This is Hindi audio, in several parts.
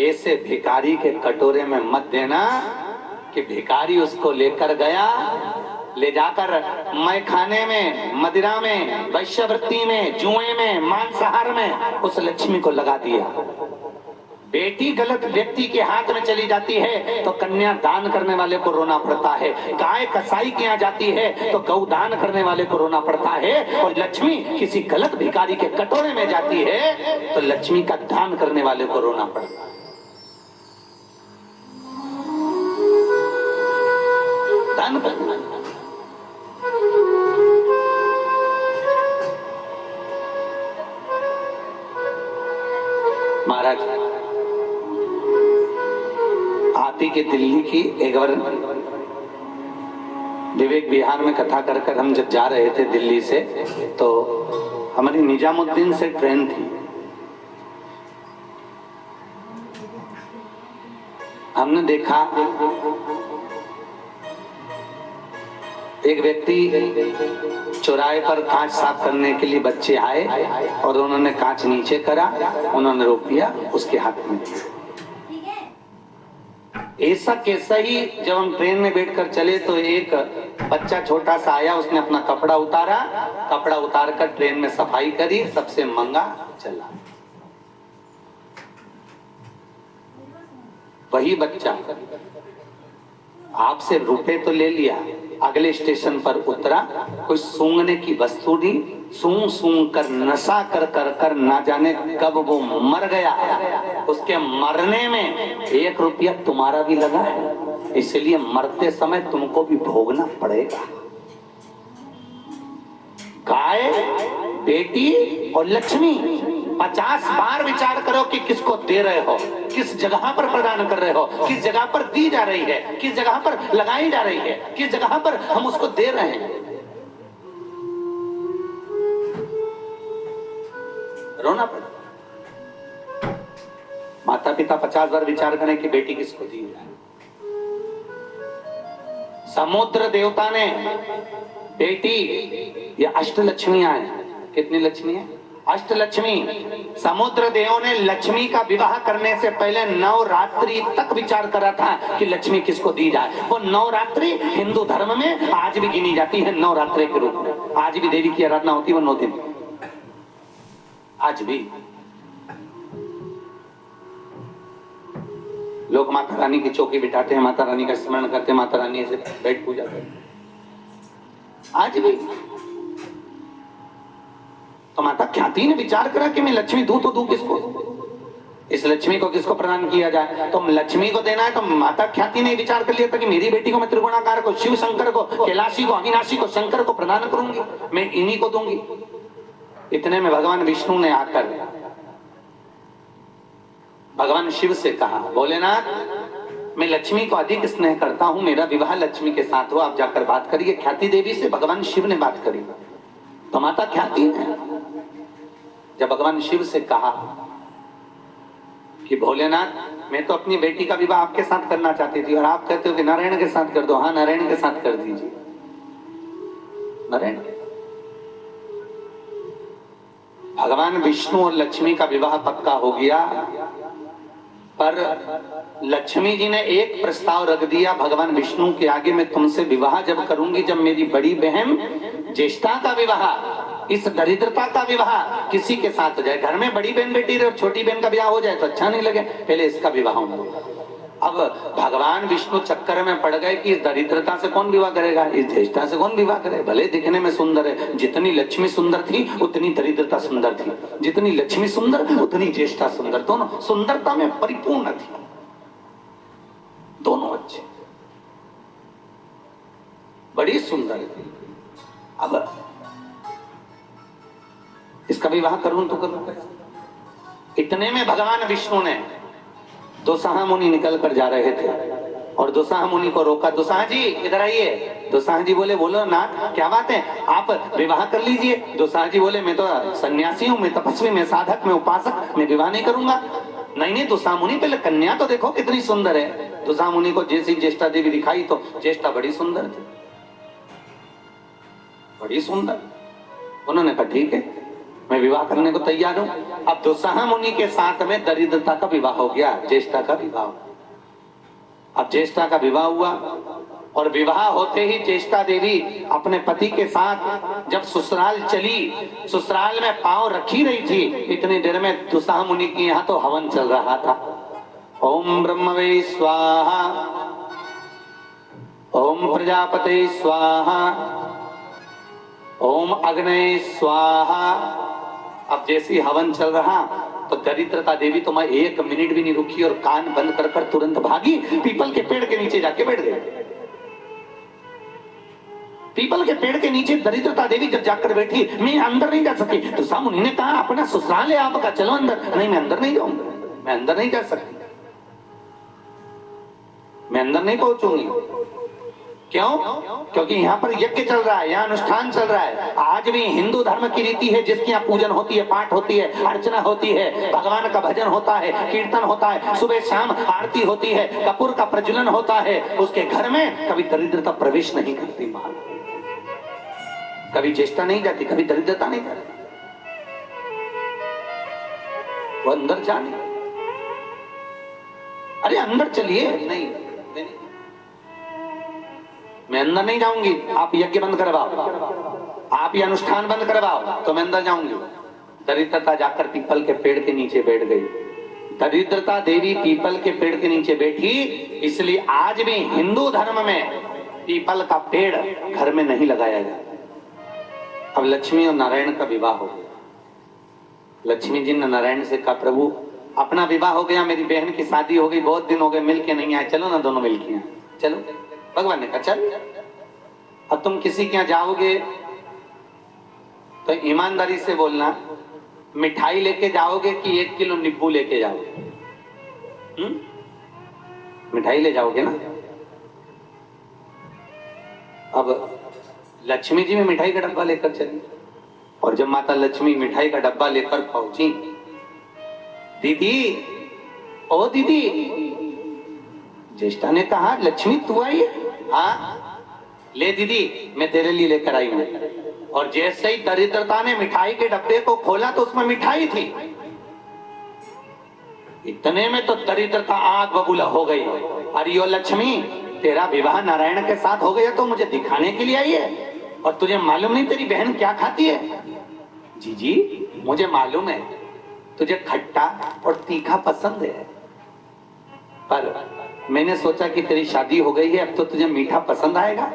ऐसे भिखारी के कटोरे में मत देना कि भिखारी उसको लेकर गया, ले जाकर मैं खाने में, मदिरा में, वैश्यवृत्ति में, जुए में, मांसाहार में उस लक्ष्मी को लगा दिया। बेटी गलत व्यक्ति के हाथ में चली जाती है तो कन्या दान करने वाले को रोना पड़ता है। गाय कसाई की यहाँ जाती है तो गौ दान करने वाले को रोना पड़ता है। और लक्ष्मी किसी गलत भिखारी के कटोरे में जाती है तो लक्ष्मी का दान करने वाले को रोना पड़ता है। दान करना महाराज आती के दिल्ली की एक बार विवेक विहार में कथा कर कर हम जब जा रहे थे दिल्ली से, तो हमारी निजामुद्दीन से ट्रेन थी। हमने देखा एक व्यक्ति चौराहे पर कांच साफ करने के लिए बच्चे आए और उन्होंने कांच नीचे करा, उन्होंने रोक दिया, उसके हाथ में ऐसा कैसा ही जब हम ट्रेन में बैठकर चले तो एक बच्चा छोटा सा आया, उसने अपना कपड़ा उतारा, कपड़ा उतार कर ट्रेन में सफाई करी, सबसे मंगा चला। वही बच्चा आपसे रुपए तो ले लिया, अगले स्टेशन पर उतरा, कोई सूंघने की वस्तु नहीं, सूंघ सूंघ कर नशा कर कर कर ना जाने कब वो मर गया। उसके मरने में 1 रुपया तुम्हारा भी लगा है, इसलिए मरते समय तुमको भी भोगना पड़ेगा। गाय, बेटी और लक्ष्मी 50 बार विचार करो कि किसको दे रहे हो, किस जगह पर प्रदान कर रहे हो, किस जगह पर दी जा रही है, किस जगह पर लगाई जा रही है, किस जगह पर हम उसको दे रहे हैं। रोना पड़ा। माता पिता 50 बार विचार करें कि बेटी किसको दी जाए। समुद्र देवता ने बेटी, ये अष्टलक्ष्मियां हैं। कितनी लक्ष्मी है? अष्टलक्ष्मी। समुद्र देव ने लक्ष्मी का विवाह करने से पहले 9 रात्रि तक विचार करा था कि लक्ष्मी किसको दी जाए। वो 9 रात्रि हिंदू धर्म में आज भी गिनी जाती है, 9 रात्रि के रूप में। आज भी देवी की आराधना होती है वो 9 दिन, आज भी लोग माता रानी की चौकी बिठाते हैं, माता रानी का स्मरण करते हैं, माता रानी से बैठ पूजा करते हैं, आज भी। तो माता ख्याति ने विचार करा कि मैं लक्ष्मी दूं तो दूं किसको, इस लक्ष्मी को किसको प्रदान किया जाए। तो लक्ष्मी को देना है तो माता ख्याति ने विचार कर लिया था कि मेरी बेटी को मैं त्रिगुणाकार को, शिव शंकर को, कैलाशी को, अविनाशी को, शंकर को प्रदान करूंगी, मैं इन्हीं को दूंगी। इतने में भगवान विष्णु ने आकर भगवान शिव से कहा, भोलेनाथ मैं लक्ष्मी को अधिक स्नेह करता हूं, मेरा विवाह लक्ष्मी के साथ हो, आप जाकर बात करिए। ख्याति देवी से भगवान शिव ने बात करी तो माता ख्याति ने जब भगवान शिव से कहा कि भोलेनाथ मैं तो अपनी बेटी का विवाह आपके साथ करना चाहती थी और आप कहते हो कि नारायण के साथ कर दो। हाँ, नारायण के साथ कर दीजिए। नारायण के भगवान विष्णु और लक्ष्मी का विवाह पक्का हो गया, पर लक्ष्मी जी ने एक प्रस्ताव रख दिया भगवान विष्णु के आगे, मैं तुमसे विवाह जब करूंगी जब मेरी बड़ी बहन ज्येष्ठा का विवाह, इस दरिद्रता का विवाह किसी के साथ हो जाए। घर में बड़ी बहन बेटी रहे और छोटी बहन का विवाह हो जाए तो अच्छा नहीं लगे, पहले इसका विवाह होना। अब भगवान विष्णु चक्कर में पड़ गए कि इस दरिद्रता से कौन विवाह करेगा, इस ज्येष्ठा से कौन विवाह करे। भले दिखने में सुंदर है, जितनी लक्ष्मी सुंदर थी उतनी दरिद्रता सुंदर थी, जितनी लक्ष्मी सुंदर उतनी ज्येष्ठा सुंदर, दोनों सुंदरता में परिपूर्ण थी, दोनों अच्छे, बड़ी सुंदर थी। अब इसका विवाह करूं तो करूं कैसे। इतने में भगवान विष्णु ने, दोसाहा मुनि निकल कर जा रहे थे और दोसाहा मुनि को रोका, दोसाहा जी इधर आइए। दोसाहा जी बोले, बोलो नाथ क्या बात है, आप विवाह कर लीजिए। दोसाहा जी बोले, मैं तो सन्यासी हूँ, मैं तपस्वी, मैं साधक, मैं उपासक, मैं विवाह नहीं करूंगा। नहीं दोसाहा मुनि पहले कन्या तो देखो कितनी सुंदर है। दोसाहा मुनि को जैसी ज्येष्ठा देवी दिखाई तो ज्येष्ठा बड़ी सुंदर थी, बड़ी सुंदर। उन्होंने कहा ठीक है, मैं विवाह करने को तैयार हूं। अब दुस्सह मुनि के साथ में दरिद्रता का विवाह हो गया, ज्येष्ठा का विवाह। अब ज्येष्ठा का विवाह हुआ और विवाह होते ही ज्येष्ठा देवी अपने पति के साथ जब ससुराल चली, ससुराल में पांव रखी रही थी, इतनी देर में दुस्सह मुनि के यहाँ तो हवन चल रहा था। ओम ब्रह्मवे स्वाहा, ओम प्रजापते स्वाहा, ओम अग्नये स्वाहा। अब जैसी हवन चल रहा तो दरिद्रता देवी तो मैं 1 मिनट भी नहीं रुकी और कान बंद कर कर तुरंत भागी, पीपल के पेड़ के नीचे जाके बैठ गई। पीपल के पेड़ के नीचे दरिद्रता देवी जब जाकर बैठी, मैं अंदर नहीं जा सकी। तो दुस्सह मुनि ने कहा अपना ससुराल है आपका, चलो अंदर। नहीं, मैं अंदर नहीं जाऊंगा, मैं अंदर नहीं जा सकती, मैं अंदर नहीं पहुंचूंगी। क्यों? क्योंकि यहाँ पर यज्ञ चल रहा है, यहाँ अनुष्ठान चल रहा है। आज भी हिंदू धर्म की रीति है जिसकी यहाँ पूजन होती है, पाठ होती है, अर्चना होती है, भगवान का भजन होता है, कीर्तन होता है, सुबह शाम आरती होती है, कपूर का प्रज्वलन होता है। उसके घर में कभी दरिद्रता प्रवेश नहीं करती, मां कभी ज्येष्ठा नहीं जाती, कभी दरिद्रता नहीं जाती, वो अंदर जाने। अरे अंदर चलिए, नहीं, नहीं, मैं अंदर नहीं जाऊंगी, आप यज्ञ बंद करवाओ, आप ये अनुष्ठान बंद करवाओ तो मैं अंदर जाऊंगी। दरिद्रता जाकर पीपल के पेड़ के नीचे बैठ गई। दरिद्रता देवी पीपल के पेड़ के नीचे बैठी, इसलिए आज भी हिंदू धर्म में पीपल का पेड़ घर में नहीं लगाया जाता। अब लक्ष्मी और नारायण का विवाह हो गया। लक्ष्मी जी ने नारायण से कहा प्रभु अपना विवाह हो गया, मेरी बहन की शादी हो गई, बहुत दिन हो गए मिल के नहीं आए, चलो ना दोनों मिल के आए, चलो। भगवान ने कहा चल। अब तुम किसी के यहाँ जाओगे तो ईमानदारी से बोलना, मिठाई लेके जाओगे कि 1 किलो नींबू लेके जाओगे? मिठाई ले जाओगे ना। अब लक्ष्मी जी में मिठाई का डब्बा लेकर चली और जब माता लक्ष्मी मिठाई का डब्बा लेकर पहुंची, दीदी, ओ दीदी, ज्येष्ठा ने कहा लक्ष्मी तू आई है? हाँ ले दीदी, मैं तेरे लिए लेकर आई हूं। और जैसे ही दरिद्रता ने मिठाई के डब्बे को खोला तो उसमें मिठाई थी। इतने में तो दरिद्रता आग बबूला हो गई। अरे यो लक्ष्मी, तेरा विवाह नारायण के साथ हो गया तो मुझे दिखाने के लिए आई है, और तुझे मालूम नहीं तेरी बहन क्या खाती है? जी जी मुझे मालूम है, तुझे खट्टा और तीखा पसंद है, पर मैंने सोचा कि तेरी शादी हो गई है, अब तो तुझे मीठा पसंद आएगा।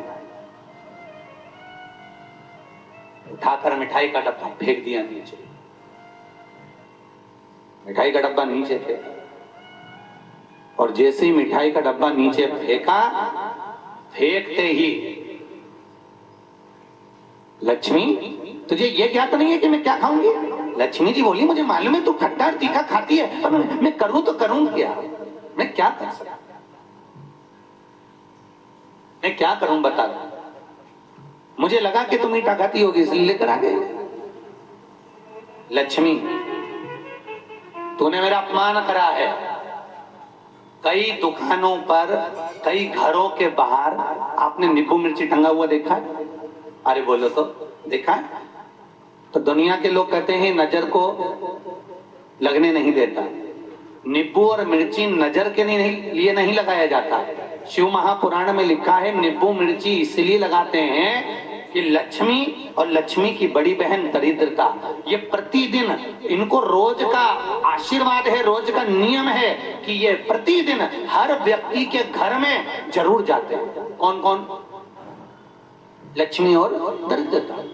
उठाकर मिठाई का डब्बा फेंक दिया नीचे। मिठाई का डब्बा नीचे फेंका और जैसे ही मिठाई का डब्बा नीचे फेंका, फेंकते ही लक्ष्मी तुझे ये ज्ञात नहीं है कि मैं क्या खाऊंगी? लक्ष्मी जी बोली मुझे मालूम है तू खट्टा और तीखा खाती है, पर मैं करूं तो करूं क्या? मैं क्या कर सकता, मैं क्या करूं बता। मुझे लगा कि तुम मीठा खाती होगी इसलिए लेकर आ गए। लक्ष्मी तूने मेरा अपमान करा है। कई दुकानों पर, कई घरों के बाहर आपने नींबू मिर्ची टंगा हुआ देखा है? अरे बोलो तो, देखा है? तो दुनिया के लोग कहते हैं नजर को लगने नहीं देता। नींबू और मिर्ची नजर के लिए नहीं लगाया जाता। शिव महापुराण में लिखा है नींबू मिर्ची इसलिए लगाते हैं कि लक्ष्मी और लक्ष्मी की बड़ी बहन दरिद्रता, ये प्रतिदिन, इनको रोज का आशीर्वाद है, रोज का नियम है कि ये प्रतिदिन हर व्यक्ति के घर में जरूर जाते हैं। कौन कौन? लक्ष्मी और दरिद्रता।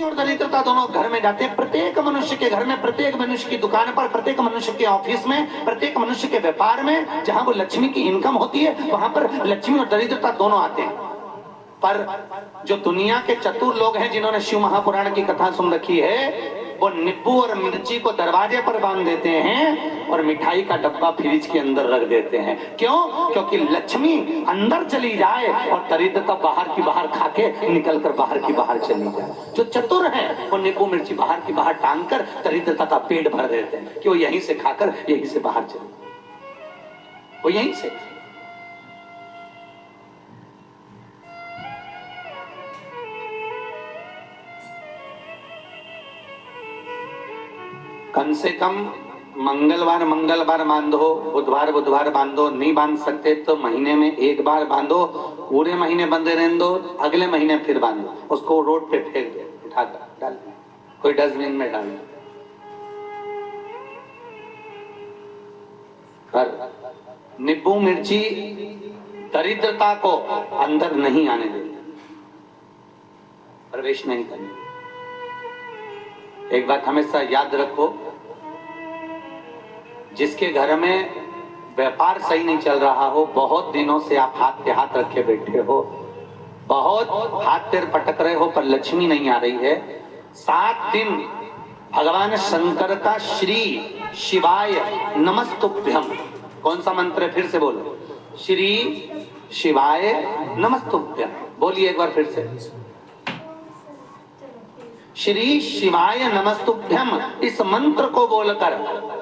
और दरिद्रता दोनों घर में जाते हैं। प्रत्येक मनुष्य के घर में, प्रत्येक मनुष्य की दुकान पर, प्रत्येक मनुष्य के ऑफिस में, प्रत्येक मनुष्य के व्यापार में, जहां वो लक्ष्मी की इनकम होती है वहां पर लक्ष्मी और दरिद्रता दोनों आते हैं। पर जो दुनिया के चतुर लोग हैं जिन्होंने शिव महापुराण की कथा सुन रखी है, वो नींबू और मिर्ची को दरवाजे पर बांध देते हैं और मिठाई का डब्बा फ्रिज के अंदर रख देते हैं। क्यों? क्योंकि लक्ष्मी अंदर चली जाए और दरिद्रता बाहर की बाहर खाके निकल कर बाहर की बाहर चली जाए। जो चतुर है वो नींबू मिर्ची बाहर की बाहर टांग कर दरिद्रता का पेट भर देते हैं कि वो यहीं से खाकर यहीं से बाहर चले, वो यहीं से। से कम मंगलवार मंगलवार बांधो, बुधवार बुधवार बांधो, नहीं बांध सकते तो महीने में एक बार बांधो, पूरे महीने बंधे रहने दो, अगले महीने फिर बांधो, उसको रोड पे फेंक दो, उठा डाल, कोई डस्टबिन में डाल। पर नींबू मिर्ची दरिद्रता को अंदर नहीं आने दे, प्रवेश नहीं करने। एक बात हमेशा याद रखो, जिसके घर में व्यापार सही नहीं चल रहा हो, बहुत दिनों से आप हाथ पे हाथ रखे बैठे हो, बहुत हाथ पैर पटक रहे हो पर लक्ष्मी नहीं आ रही है, 7 दिन भगवान शंकर का श्री शिवाय नमस्तुभ्यम, कौन सा मंत्र है फिर से बोलो, श्री शिवाय नमस्तुभ्यम, बोलिए एक बार फिर से, श्री शिवाय नमस्तुभ्यम। इस मंत्र को बोलकर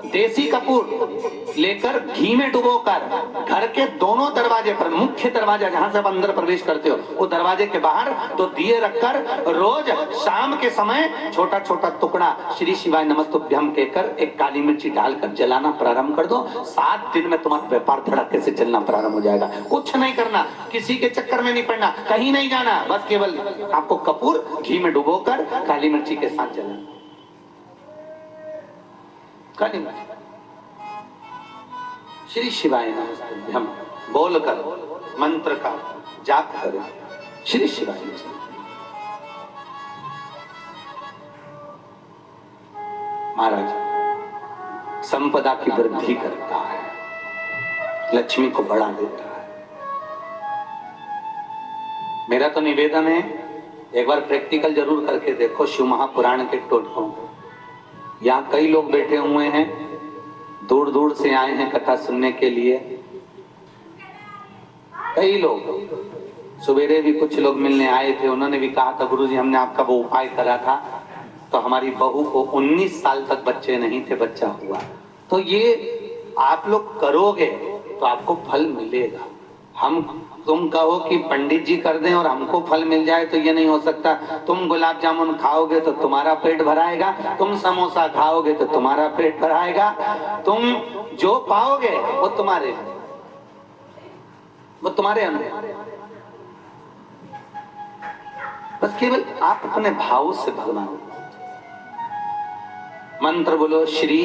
देसी कपूर लेकर घी में डुबोकर घर के दोनों दरवाजे पर, मुख्य दरवाजा जहां से आप अंदर प्रवेश करते हो, वो दरवाजे के बाहर तो दिए रखकर रोज शाम के समय छोटा छोटा टुकड़ा श्री शिवाय नमस्तुभ्यम कहकर एक काली मिर्ची डालकर जलाना प्रारंभ कर दो। 7 दिन में तुम्हारा व्यापार धड़ाके से चलना प्रारंभ हो जाएगा। कुछ नहीं करना, किसी के चक्कर में नहीं पड़ना, कहीं नहीं जाना, बस केवल आपको कपूर घी में डुबोकर काली मिर्ची के साथ जलाना, काली मिर्ची श्री शिवाय नमस्तुभ्यम बोलकर मंत्र का जाप करें, श्री शिवाय नमस्तुभ्यम। महाराज संपदा की वृद्धि करता है, लक्ष्मी को बढ़ा देता है। मेरा तो निवेदन है, एक बार प्रैक्टिकल जरूर करके देखो शिव महापुराण के टोटकों। यहाँ कई लोग बैठे हुए हैं, दूर दूर से आए हैं कथा सुनने के लिए, कई लोग। सवेरे भी कुछ लोग मिलने आए थे, उन्होंने भी कहा था गुरुजी हमने आपका वो उपाय करा था तो हमारी बहू को 19 साल तक बच्चे नहीं थे, बच्चा हुआ। तो ये आप लोग करोगे तो आपको फल मिलेगा। तुम कहो कि पंडित जी कर दें और हमको फल मिल जाए तो ये नहीं हो सकता। तुम गुलाब जामुन खाओगे तो तुम्हारा पेट भराएगा, तुम समोसा खाओगे तो तुम्हारा पेट भराएगा, तुम जो पाओगे वो तुम्हारे अंदर। बस केवल आप अपने भाव से भगवान मंत्र बोलो, श्री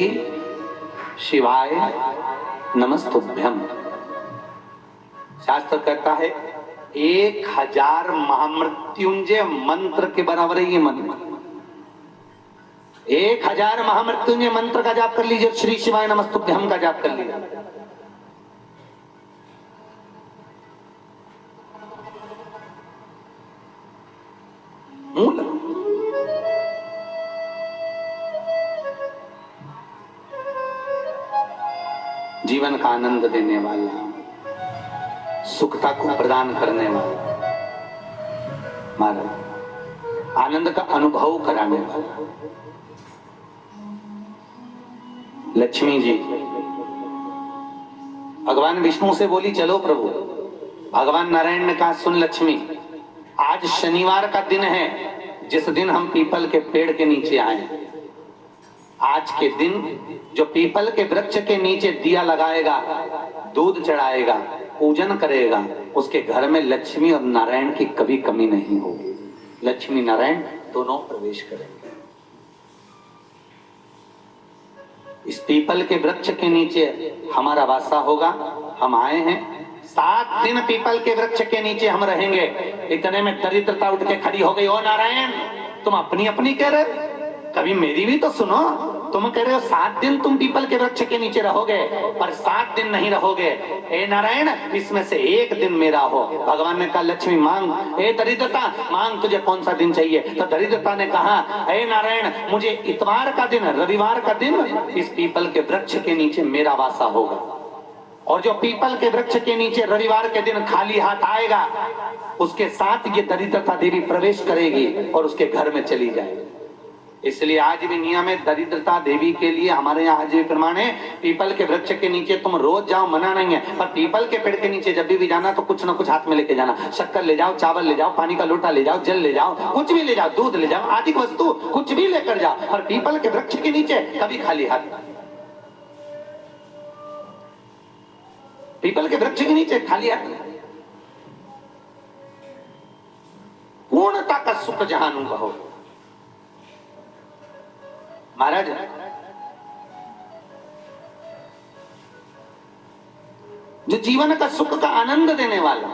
शिवाय नमस्तुभ्यम। शास्त्र कहता है 1000 महामृत्युंजय मंत्र के बराबर है ये मंत्र। 1000 महामृत्युंजय मंत्र का जाप कर लीजिए, श्री शिवाय नमस्तुभ्यम का जाप कर लीजिए। मूल जीवन का आनंद देने वाला, सुखता को प्रदान करने वाला, महाराज आनंद का अनुभव कराने वाला लक्ष्मी जी भगवान विष्णु से बोली चलो प्रभु। भगवान नारायण ने कहा सुन लक्ष्मी, आज शनिवार का दिन है जिस दिन हम पीपल के पेड़ के नीचे आए। आज के दिन जो पीपल के वृक्ष के नीचे दिया लगाएगा, दूध चढ़ाएगा, पूजन करेगा, उसके घर में लक्ष्मी और नारायण की कभी कमी नहीं होगी। लक्ष्मी नारायण दोनों प्रवेश करेंगे। इस पीपल के वृक्ष के नीचे हमारा वासा होगा। हम आए हैं, 7 दिन पीपल के वृक्ष के नीचे हम रहेंगे। इतने में दरिद्रता उठ के खड़ी हो गई। ओ नारायण, तुम अपनी अपनी कह रहे, कभी मेरी भी तो सुनो। तुम कह रहे हो 7 दिन तुम पीपल के वृक्ष के नीचे रहोगे, पर 7 दिन नहीं रहोगे। ए नारायण, इसमें से 1 दिन मेरा हो। भगवान ने कहा लक्ष्मी मांग। ए दरिद्रता मांग, तुझे कौन सा दिन चाहिए? तो दरिद्रता ने कहा ए नारायण, मुझे इतवार का दिन, रविवार का दिन इस पीपल के वृक्ष के नीचे मेरा वासा होगा। और जो पीपल के वृक्ष के नीचे रविवार के दिन खाली हाथ आएगा, उसके साथ ये दरिद्रता देवी प्रवेश करेगी और उसके घर में चली जाएगी। इसलिए आज भी नियम है दरिद्रता देवी के लिए हमारे यहाँ आज भी प्रमाण है, पीपल के वृक्ष के नीचे तुम रोज जाओ, मना नहीं है, पर पीपल के पेड़ के नीचे जब भी जाना तो कुछ ना कुछ हाथ में लेके जाना। शक्कर ले जाओ, चावल ले जाओ, पानी का लोटा ले जाओ, जल ले जाओ, कुछ भी ले जाओ, दूध ले जाओ, आदि वस्तु कुछ भी लेकर जाओ, पर पीपल के वृक्ष के नीचे कभी खाली हाथ। पीपल के वृक्ष के नीचे खाली हाथ। पूर्णता का सुख जहां अनुभव हो। महाराज जो जीवन का सुख का आनंद देने वाला